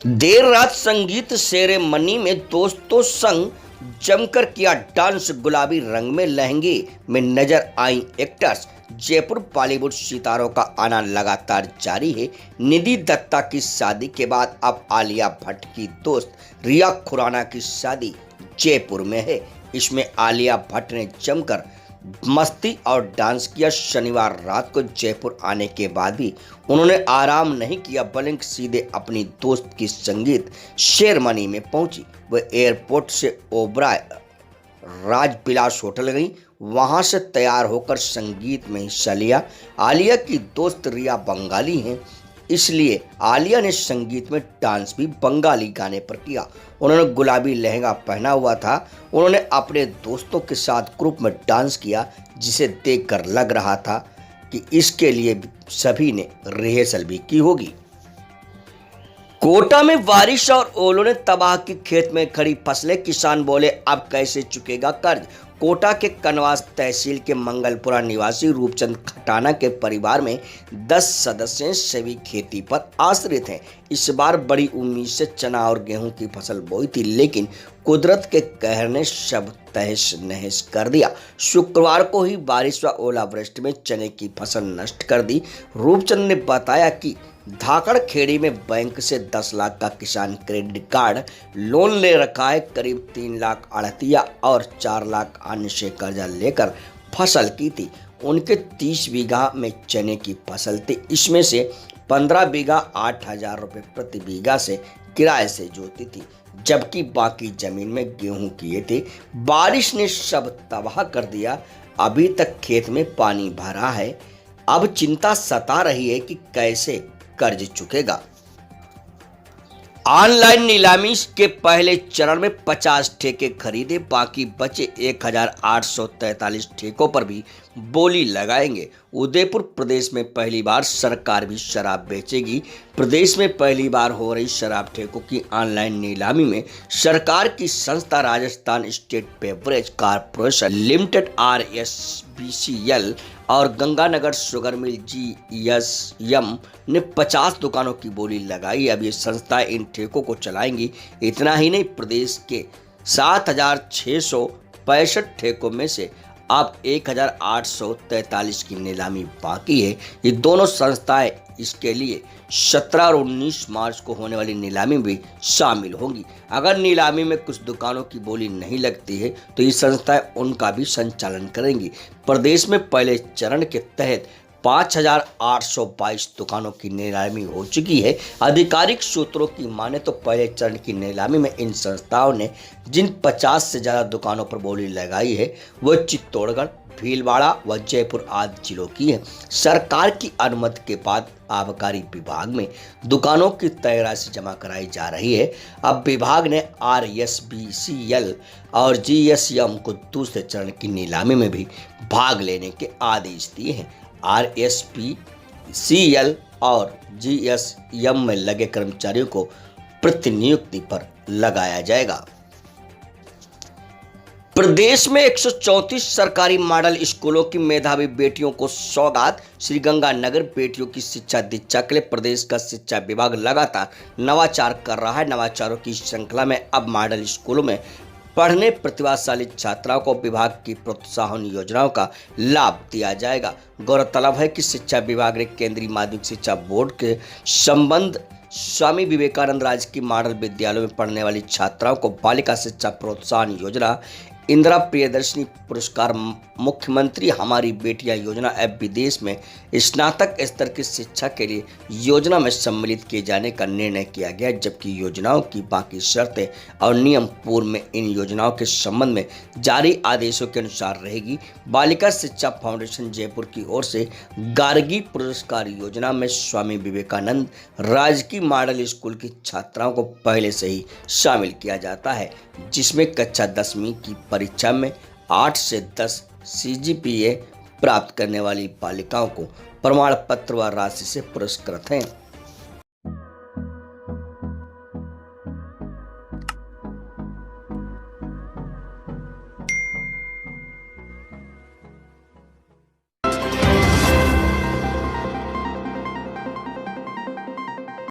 देर रात संगीत सेरेमनी में दोस्तों संग जमकर किया डांस। गुलाबी रंग में लहंगे में नजर आई एक्टर्स। जयपुर बॉलीवुड सितारों का आना लगातार जारी है। निधि दत्ता की शादी के बाद अब आलिया भट्ट की दोस्त रिया खुराना की शादी जयपुर में है। इसमें आलिया भट्ट ने जमकर मस्ती और डांस किया। शनिवार रात को जयपुर आने के बाद भी उन्होंने आराम नहीं किया, बल्कि सीधे अपनी दोस्त की संगीत सेरेमनी में पहुंची। वह एयरपोर्ट से ओबराय राजविलास होटल गई। वहां से तैयार होकर संगीत में हिस्सा लिया। आलिया की दोस्त रिया बंगाली हैं, इसलिए आलिया ने संगीत में डांस भी बंगाली गाने पर किया। उन्होंने गुलाबी लहंगा पहना हुआ था। उन्होंने अपने दोस्तों के साथ ग्रुप में डांस किया, जिसे देखकर लग रहा था कि इसके लिए सभी ने रिहर्सल भी की होगी। कोटा में बारिश और ओलों ने तबाह की खेत में खड़ी फसलें। किसान बोले, अब कैसे चुकेगा कर्ज। कोटा के कनवास तहसील के मंगलपुरा निवासी रूपचंद खटाना के परिवार में 10 सदस्य हैं। सभी खेती पर आश्रित हैं। इस बार बड़ी उम्मीद से चना और गेहूं की फसल बोई थी, लेकिन कुदरत के कहर ने सब तहस नहस कर दिया। शुक्रवार को ही बारिश व ओलावृष्टि में चने की फसल नष्ट कर दी। रूपचंद ने बताया कि धाकड़ खेड़ी में बैंक से 10 लाख का किसान क्रेडिट कार्ड लोन ले रखा है। करीब 3 लाख आढ़तिया और 4 लाख अन्य से कर्जा लेकर फसल की थी। उनके 30 बीघा में चने की फसल थी। इसमें से 15 बीघा 8,000 रुपये प्रति बीघा से किराए से जोती थी, जबकि बाकी जमीन में गेहूं किए थे। बारिश ने सब तबाह कर दिया। अभी तक खेत में पानी भरा है। अब चिंता सता रही है कि कैसे कर्ज चुकेगा। ऑनलाइन नीलामी के पहले चरण में 50 ठेके खरीदे, बाकी बचे 1,843 ठेकों पर भी बोली लगाएंगे। उदयपुर प्रदेश में पहली बार सरकार भी शराब बेचेगी। प्रदेश में पहली बार हो रही शराब ठेकों की ऑनलाइन नीलामी में सरकार की संस्था Rajasthan state beverage corporation limited RSBCL और गंगानगर शुगर मिल GSM ने 50 दुकानों की बोली लगाई। अब ये संस्थाएं इन ठेकों को चलाएंगी। इतना ही नहीं, प्रदेश के 7,665 ठेकों में से अब 1,843 की नीलामी बाकी है। ये दोनों संस्थाएं इसके लिए 17 और 19 मार्च को होने वाली नीलामी में भी शामिल होंगी। अगर नीलामी में कुछ दुकानों की बोली नहीं लगती है तो ये संस्थाएं उनका भी संचालन करेंगी। प्रदेश में पहले चरण के तहत 5,822 दुकानों की नीलामी हो चुकी है। आधिकारिक सूत्रों की माने तो पहले चरण की नीलामी में इन संस्थाओं ने जिन 50 से ज़्यादा दुकानों पर बोली लगाई है वह चित्तौड़गढ़, भीलवाड़ा व जयपुर आदि जिलों की है। सरकार की अनुमति के बाद आबकारी विभाग में दुकानों की तय राशि जमा कराई जा रही है। अब विभाग ने RSBCL और GSM को दूसरे चरण की नीलामी में भी भाग लेने के आदेश दिए हैं। RSBCL और GSM में लगे कर्मचारियों को प्रतिनियुक्ति पर लगाया जाएगा। प्रदेश में 134 सरकारी मॉडल स्कूलों की मेधावी बेटियों को सौगात। श्रीगंगानगर बेटियों की शिक्षा दीक्षा के लिए प्रदेश का शिक्षा विभाग लगातार नवाचार कर रहा है। नवाचारों की श्रृंखला में अब मॉडल स्कूलों में पढ़ने प्रतिभाशाली छात्राओं को विभाग की प्रोत्साहन योजनाओं का लाभ दिया जाएगा। गौरतलब है कि शिक्षा विभाग ने केंद्रीय माध्यमिक शिक्षा बोर्ड के संबंध स्वामी विवेकानंद राजकीय मॉडल विद्यालयों में पढ़ने वाली छात्राओं को बालिका शिक्षा प्रोत्साहन योजना, इंदिरा प्रियदर्शनी पुरस्कार, मुख्यमंत्री हमारी बेटियां योजना एवं विदेश में स्नातक स्तर की शिक्षा के लिए योजना में सम्मिलित किए जाने का निर्णय किया गया। जबकि योजनाओं की बाकी शर्तें और नियम पूर्व में इन योजनाओं के संबंध में जारी आदेशों के अनुसार रहेगी। बालिका शिक्षा फाउंडेशन जयपुर की ओर से गार्गी पुरस्कार योजना में स्वामी विवेकानंद राजकीय मॉडल स्कूल की छात्राओं को पहले से ही शामिल किया जाता है, जिसमें कक्षा 10वीं की परीक्षा में 8 से 10 CGPA प्राप्त करने वाली बालिकाओं को प्रमाण पत्र व राशि से पुरस्कृत हैं।